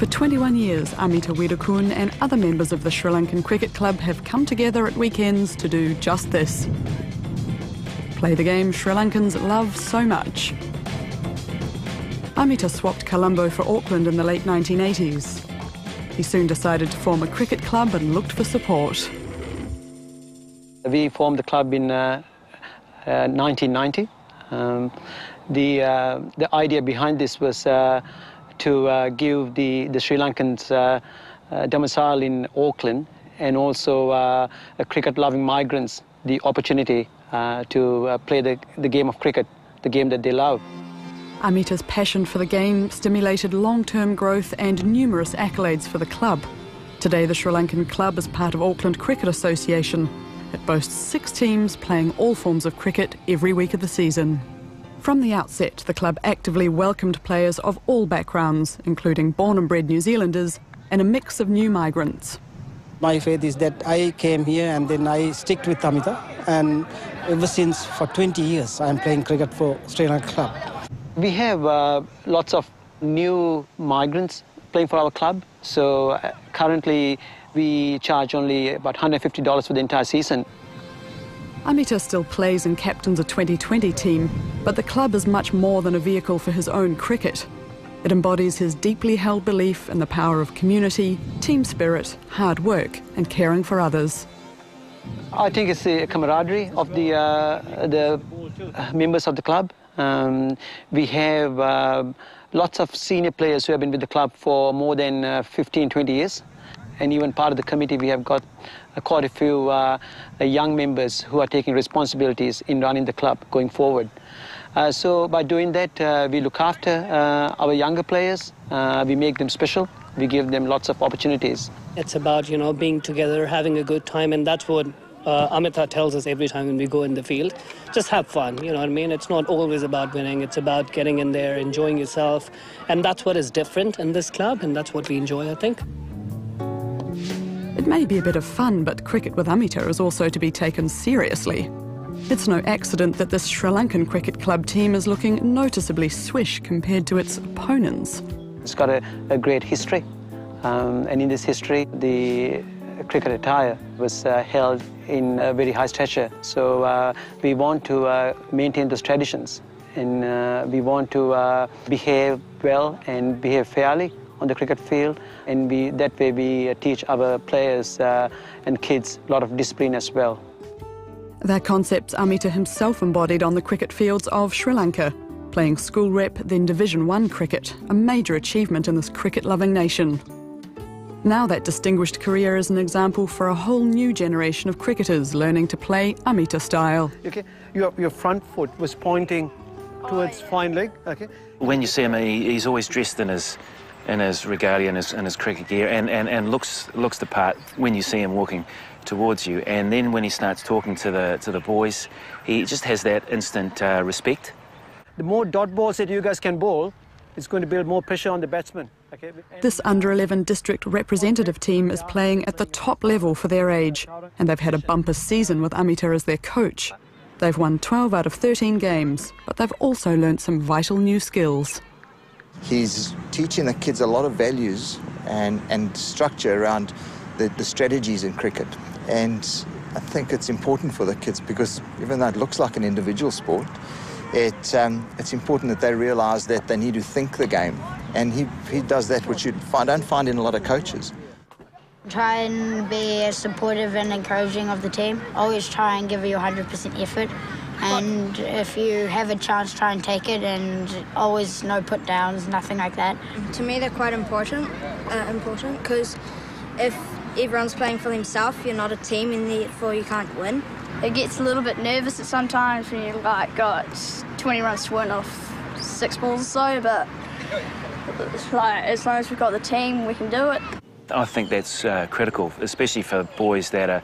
For 21 years, Amita Weerakoon and other members of the Sri Lankan Cricket Club have come together at weekends to do just this. Play the game Sri Lankans love so much. Amita swapped Colombo for Auckland in the late 1980s. He soon decided to form a cricket club and looked for support. We formed the club in 1990. The idea behind this was to give the Sri Lankans domicile in Auckland and also cricket-loving migrants the opportunity to play the game of cricket, the game that they love. Amita's passion for the game stimulated long-term growth and numerous accolades for the club. Today, the Sri Lankan club is part of Auckland Cricket Association. It boasts 6 teams playing all forms of cricket every week of the season. From the outset, the club actively welcomed players of all backgrounds, including born and bred New Zealanders and a mix of new migrants. My faith is that I came here and then I stick with Amita, and ever since for 20 years I'm playing cricket for Sri Lankan club. We have lots of new migrants playing for our club, so currently we charge only about $150 for the entire season. Amita still plays and captains a 2020 team, but the club is much more than a vehicle for his own cricket. It embodies his deeply held belief in the power of community, team spirit, hard work and caring for others. I think it's the camaraderie of the members of the club. We have lots of senior players who have been with the club for more than 15, 20 years. And even part of the committee, we have got quite a few young members who are taking responsibilities in running the club going forward. So by doing that, we look after our younger players, we make them special, we give them lots of opportunities. It's about, being together, having a good time, and that's what Amita tells us every time when we go in the field. Just have fun, you know what I mean? It's not always about winning, it's about getting in there, enjoying yourself, and that's what is different in this club, and that's what we enjoy, I think. It may be a bit of fun, but cricket with Amita is also to be taken seriously. It's no accident that this Sri Lankan Cricket Club team is looking noticeably swish compared to its opponents. It's got a great history, and in this history, the cricket attire was held in a very high stature. So we want to maintain those traditions, and we want to behave well and behave fairly on the cricket field, and that way we teach our players and kids a lot of discipline as well. They're concepts Amita himself embodied on the cricket fields of Sri Lanka, playing school rep, then Division 1 cricket, a major achievement in this cricket-loving nation. Now that distinguished career is an example for a whole new generation of cricketers learning to play Amita style. Okay, your front foot was pointing towards fine leg. Okay. When you see him, he's always dressed in his regalia and his cricket gear, and looks the part when you see him walking towards you. And then when he starts talking to the boys, he just has that instant respect. The more dot balls that you guys can bowl, it's going to build more pressure on the batsman. Okay? This under-11 district representative team is playing at the top level for their age, and they've had a bumper season with Amita as their coach. They've won 12 out of 13 games, but they've also learnt some vital new skills. He's teaching the kids a lot of values and structure around the strategies in cricket. And I think it's important for the kids because even though it looks like an individual sport, it's important that they realise that they need to think the game. And he does that, which you don't find in a lot of coaches. Try and be supportive and encouraging of the team. Always try and give your 100% effort. And if you have a chance, try and take it, and always no put downs, nothing like that. To me, they're quite important because if everyone's playing for themselves, you're not a team, and therefore you can't win. It gets a little bit nervous at sometimes when you got 20 runs to win off 6 balls or so, but as long as we've got the team, we can do it. I think that's critical, especially for boys that are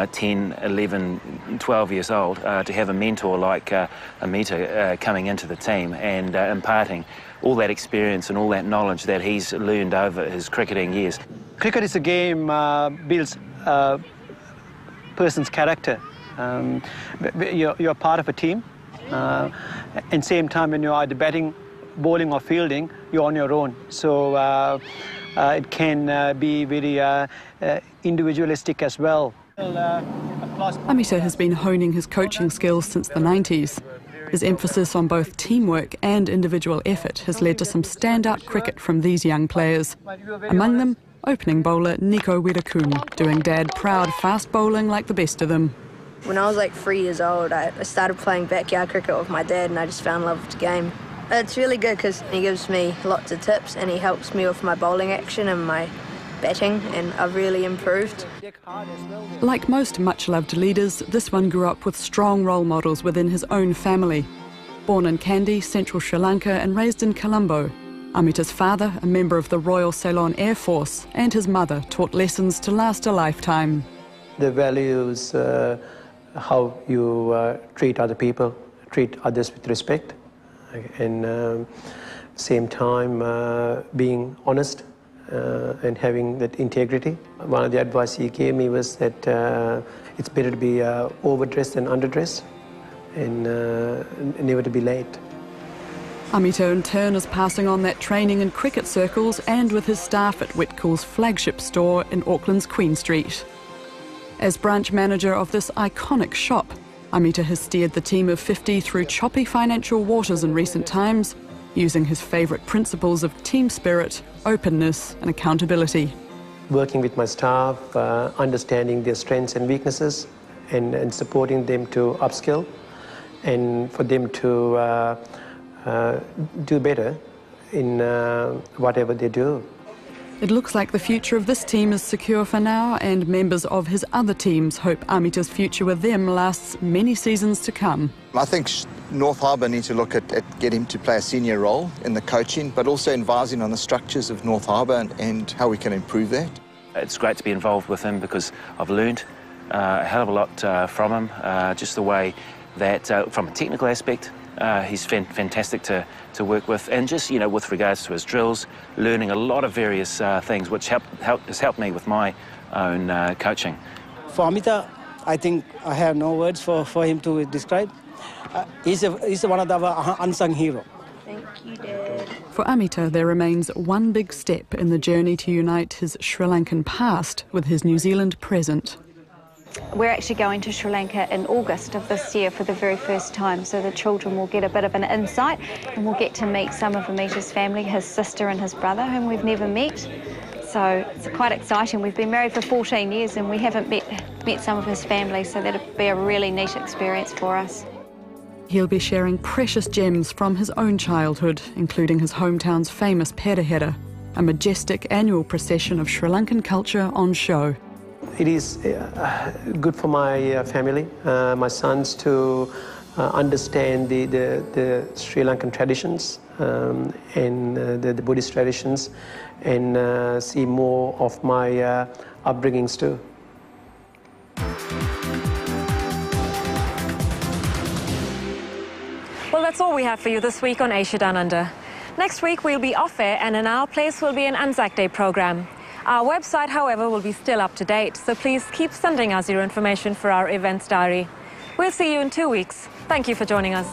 10, 11, 12 years old, to have a mentor like Amita coming into the team and imparting all that experience and all that knowledge that he's learned over his cricketing years. Cricket is a game builds a person's character. You're part of a team, and same time when you're either batting, bowling or fielding, you're on your own. So it can be very individualistic as well. Amita has been honing his coaching skills since the 90s. His emphasis on both teamwork and individual effort has led to some standout cricket from these young players. Among them, opening bowler Amita Weerakoon, doing dad proud fast bowling like the best of them. When I was like 3 years old, I started playing backyard cricket with my dad and I just found love with the game. It's really good because he gives me lots of tips and he helps me with my bowling action and my batting, and I've really improved. Like most much-loved leaders, this one grew up with strong role models within his own family. Born in Kandy, central Sri Lanka, and raised in Colombo, Amita's father, a member of the Royal Ceylon Air Force, and his mother taught lessons to last a lifetime. The values, how you treat other people, treat others with respect, and same time being honest and having that integrity. One of the advice he gave me was that it's better to be overdressed than underdressed, and never to be late. Amita in turn is passing on that training in cricket circles and with his staff at Whitcool's flagship store in Auckland's Queen Street. As branch manager of this iconic shop, Amita has steered the team of 50 through choppy financial waters in recent times, using his favourite principles of team spirit, openness and accountability. Working with my staff, understanding their strengths and weaknesses, and supporting them to upskill and for them to do better in whatever they do. It looks like the future of this team is secure for now, and members of his other teams hope Amita's future with them lasts many seasons to come. I think North Harbour need to look at getting him to play a senior role in the coaching, but also advising on the structures of North Harbour and how we can improve that. It's great to be involved with him because I've learned a hell of a lot from him, just the way that, from a technical aspect, he's fantastic to work with, and just, you know, with regards to his drills, learning a lot of various things which has helped me with my own coaching. For Amita, I think I have no words for him to describe. He's one of the unsung heroes. Thank you, Dad. For Amita, there remains one big step in the journey to unite his Sri Lankan past with his New Zealand present. We're actually going to Sri Lanka in August of this year for the very first time, so the children will get a bit of an insight and we'll get to meet some of Amita's family, his sister and his brother, whom we've never met. So it's quite exciting. We've been married for 14 years and we haven't met some of his family, so that'll be a really neat experience for us. He'll be sharing precious gems from his own childhood, including his hometown's famous Perehera, a majestic annual procession of Sri Lankan culture on show. It is good for my family, my sons, to understand the Sri Lankan traditions and the Buddhist traditions, and see more of my upbringings too. Well, that's all we have for you this week on Asia Down Under. Next week we'll be off air, and in our place will be an Anzac Day programme. Our website, however, will be still up to date, so please keep sending us your information for our events diary. We'll see you in 2 weeks. Thank you for joining us.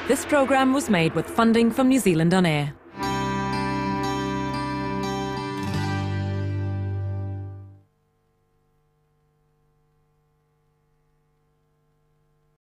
This programme was made with funding from New Zealand On Air.